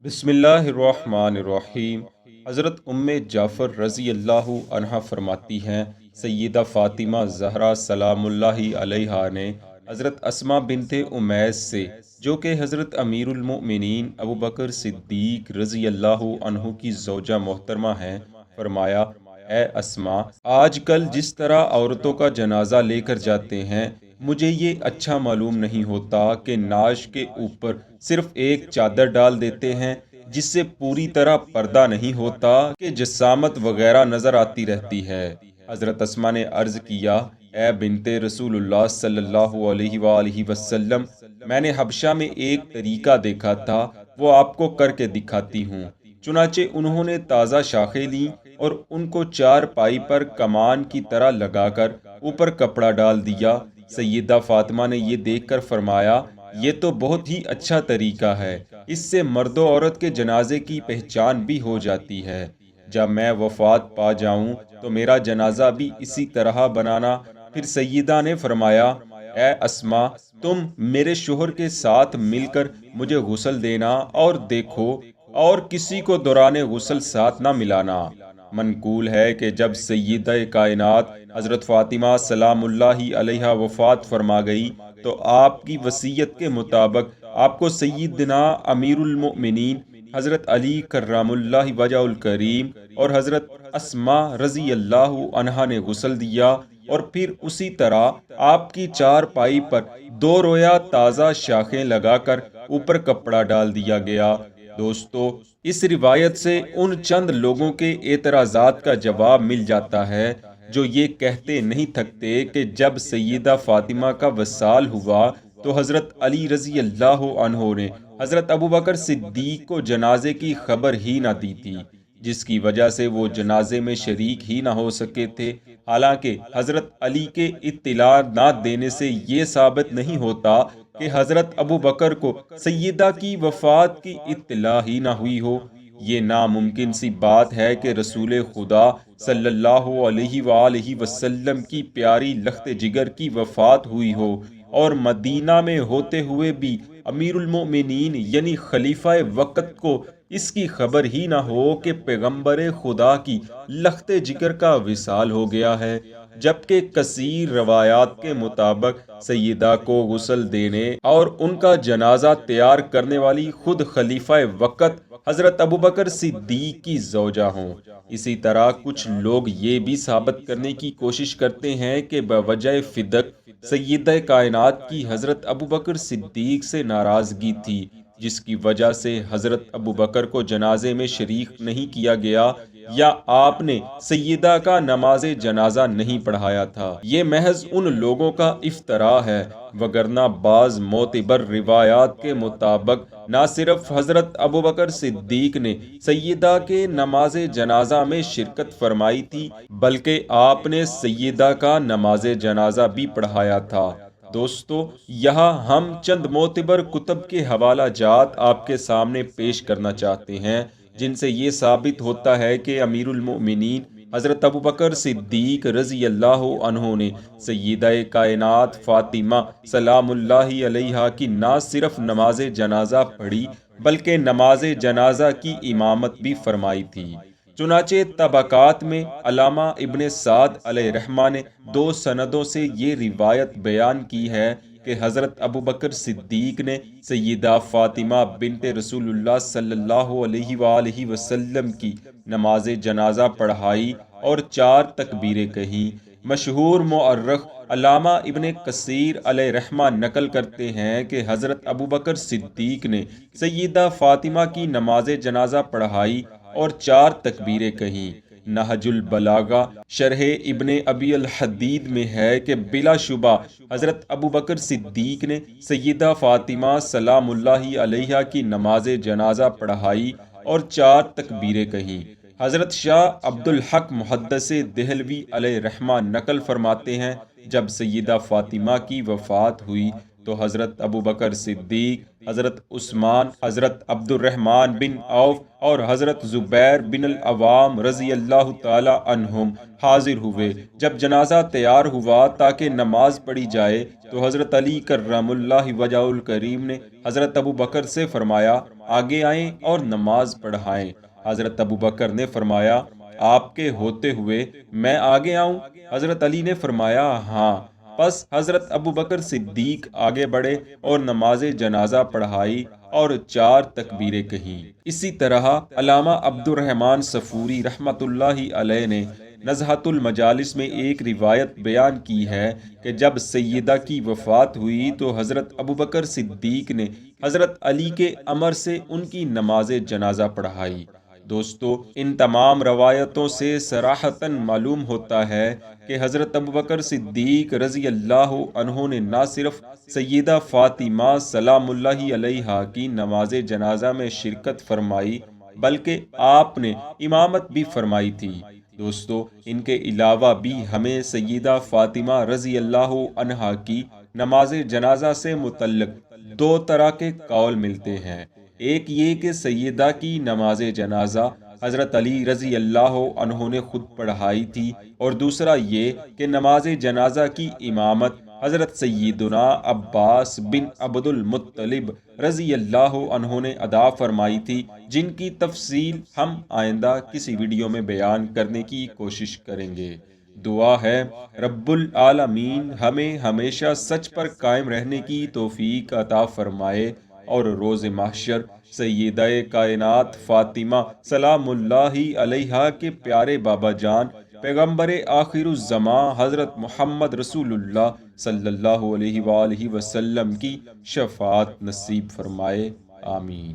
बिस्मिल्लाहिर्रहमानिर्रहीम। हज़रत उम्मे जाफ़र रज़ी अल्लाह अन्हा फरमाती हैं, सैयदा फ़ातिमा ज़हरा सलामुल्लाहि अलैहा ने हज़रत अस्मा बिनते उमैस से, जो कि हज़रत अमीरुल मोमिनीन अबू बकर सिद्दीक़ रज़ी अल्लाह अन्हु की ज़ौजा मोहतरमा हैं, फरमाया, ए अस्मा, आजकल जिस तरह औरतों का जनाजा लेकर जाते हैं, मुझे ये अच्छा मालूम नहीं होता कि नाश के ऊपर सिर्फ एक चादर डाल देते हैं, जिससे पूरी तरह पर्दा नहीं होता कि जसामत वगैरह नजर आती रहती है। हजरत अस्मा ने अर्ज किया, ए बिनते रसूलुल्लाह सल्लल्लाहु अलैहि वालैहि वसल्लम, मैंने हबशा में एक तरीका देखा था, वो आपको करके दिखाती हूँ। चुनाचे उन्होंने ताज़ा शाखें ली और उनको चार पाई पर कमान की तरह लगाकर ऊपर कपड़ा डाल दिया। सैयदा फातिमा ने ये देखकर फरमाया, ये तो बहुत ही अच्छा तरीका है, इससे मर्दो औरत के जनाजे की पहचान भी हो जाती है। जब मैं वफात पा जाऊं तो मेरा जनाजा भी इसी तरह बनाना। फिर सैयदा ने फरमाया, ए अस्मा, तुम मेरे शोहर के साथ मिलकर मुझे गुस्ल देना, और देखो और किसी को दौरान गुस्ल साथ ना मिलाना। मनकूल है कि जब सैयदा कायनात हजरत फातिमा सलामुल्लाहि अलैहा वफात फरमा गई, तो आपकी वसीयत के मुताबिक आपको सैयदना अमीरुल मोमिनीन हजरत अली कर्रामुल्लाह वजहुल करीम और हजरत अस्मा रजी अल्लाह अन्हा ने गुस्ल दिया, और फिर उसी तरह आपकी चार पाई पर दो रोया ताज़ा शाखें लगाकर ऊपर कपड़ा डाल दिया गया। दोस्तों, इस रिवायत से उन चंद लोगों के एतराज़ात का जवाब मिल जाता है जो ये कहते नहीं थकते कि जब सैयदा फातिमा का वसाल हुआ तो हज़रत अली रज़ी अल्लाह अन्हो ने हज़रत अबू बकर सिद्दीक को जनाजे की खबर ही ना दी थी, जिसकी वजह से वो जनाजे में शरीक ही ना हो सके थे। हालांकि हज़रत अली के इत्तिला ना देने से ये साबित नहीं होता कि हज़रत अबू बकर को सैयदा की वफ़ात की इत्तिला ही ना हुई हो। ये नामुमकिन सी बात है कि रसूल खुदा सल्लल्लाहु अलैहि वालैहि वसल्लम की प्यारी लख्त जिगर की वफ़ात हुई हो, और मदीना में होते हुए भी अमीरुल मोमिनीन यानी खलीफा वक़्त को इसकी खबर ही ना हो कि पैगंबर खुदा की लख्त जिगर का विसाल हो गया है। जबकि कसीर रवायात के मुताबिक सैयदा को गुस्ल देने और उनका जनाजा तैयार करने वाली खुद खलीफा वक़्त हजरत अबू बकर सिद्दीक की ज़ौजा हों। इसी तरह कुछ लोग ये भी साबित करने की कोशिश करते हैं कि बवजह फिदक सैयदा कायनात की हजरत अबू बकर सिद्दीक से नाराजगी थी, जिसकी वजह से हजरत अबू बकर को जनाजे में शरीक नहीं किया गया, या आपने सैयदा का नमाज जनाजा नहीं पढ़ाया था। ये महज उन लोगों का इफ्तरा है, वगरना बाज मोतबर रिवायात के मुताबिक ना सिर्फ हजरत अबू बकर सिद्दीक ने सैयदा के नमाज जनाजा में शिरकत फरमाई थी, बल्कि आपने सैयदा का नमाज जनाजा भी पढ़ाया था। दोस्तों, यहाँ हम चंद मोतबर कुतब के हवाला जात आपके सामने पेश करना चाहते हैं, जिनसे ये साबित होता है कि अमीरुल मोमिनीन हज़रत अबू बकर सिद्दीक रज़ी अल्लाह अन्हो ने सय्यदा कायनात फ़ातिमा सलामुल्लाहि अलैहा की ना सिर्फ नमाज जनाजा पढ़ी, बल्कि नमाज जनाजा की इमामत भी फरमाई थी। चुनाचे तबकात में अलामा इब्ने साद अलैहिर्रहमा ने दो सनदों से ये रिवायत बयान की है कि हज़रत अबू बकर सिद्दीक ने सय्यदा फ़ातिमा बिनते रसूलुल्लाह सल्लल्लाहु अलैहि वालैहि वसल्लम की नमाज जनाजा पढ़ाई और चार तकबीरें कहीं। मशहूर मुअर्रिख अल्लामा इब्ने कसीर अलैहिर्रहमा नकल करते हैं कि हज़रत अबू बकर सिद्दीक ने सय्यदा फ़ातिमा की नमाज जनाजा पढ़ाई और चार तकबीरें कहीं। नहजुल बलागा शरह इब्ने अबी अल हदीद में है कि बिलाशुबा हज़रत अबू बकर सिद्दीक ने सय्यदा फ़ातिमा सलामुल्लाहि अलैहा की नमाज जनाजा पढ़ाई और चार तकबीरें कहीं। हज़रत शाह अब्दुल हक मुहद्दिस देहलवी अलैहिर्रहमा नकल फरमाते हैं, जब सय्यदा फ़ातिमा की वफ़ात हुई تو حضرت ابو بکر صدیق، حضرت عثمان، حضرت عبد الرحمن بن عوف اور حضرت زبیر بن العوام رضی اللہ تعالی عنہم حاضر ہوئے۔ جب جنازہ تیار ہوا تاکہ نماز پڑھی جائے تو حضرت علی کرم اللہ وجہہ الکریم نے حضرت ابو بکر سے فرمایا آگے آئیں اور نماز پڑھائیں۔ حضرت ابو بکر نے فرمایا آپ کے ہوتے ہوئے میں آگے آؤں؟ حضرت علی نے فرمایا ہاں۔ پس حضرت ابو بکر صدیق آگے بڑھے اور نماز جنازہ پڑھائی اور 4 تکبیریں کہیں۔ اسی طرح علامہ عبد الرحمن صفوری رحمۃ اللہ علیہ نے نزہۃ المجالس میں ایک روایت بیان کی ہے کہ جب سیدہ کی وفات ہوئی تو حضرت ابو بکر صدیق نے حضرت علی کے امر سے ان کی نماز جنازہ پڑھائی۔ دوستو، ان تمام روایتوں سے صراحتاً معلوم ہوتا ہے کہ حضرت ابوبکر صدیق رضی اللہ عنہ نے نہ صرف سیدہ فاطمہ سلام اللہ علیہا کی نماز جنازہ میں شرکت فرمائی بلکہ آپ نے امامت بھی فرمائی تھی۔ دوستو، ان کے علاوہ بھی ہمیں سیدہ فاطمہ رضی اللہ عنہا کی نماز جنازہ سے متعلق 2 طرح کے قول ملتے ہیں۔ ایک یہ کہ سیدہ کی نماز جنازہ حضرت علی رضی اللہ عنہ نے خود پڑھائی تھی، اور دوسرا یہ کہ نماز جنازہ کی امامت حضرت سیدنا عباس بن عبد المطلب رضی اللہ عنہ نے ادا فرمائی تھی، جن کی تفصیل ہم آئندہ کسی ویڈیو میں بیان کرنے کی کوشش کریں گے۔ دعا ہے رب العالمین ہمیں ہمیشہ سچ پر قائم رہنے کی توفیق عطا فرمائے، اور روز محشر سیدہ کائنات فاطمہ سلام اللہ علیہا کے پیارے بابا جان پیغمبر آخر الزماں حضرت محمد رسول اللہ صلی اللہ علیہ وآلہ وسلم کی شفاعت نصیب فرمائے۔ آمین۔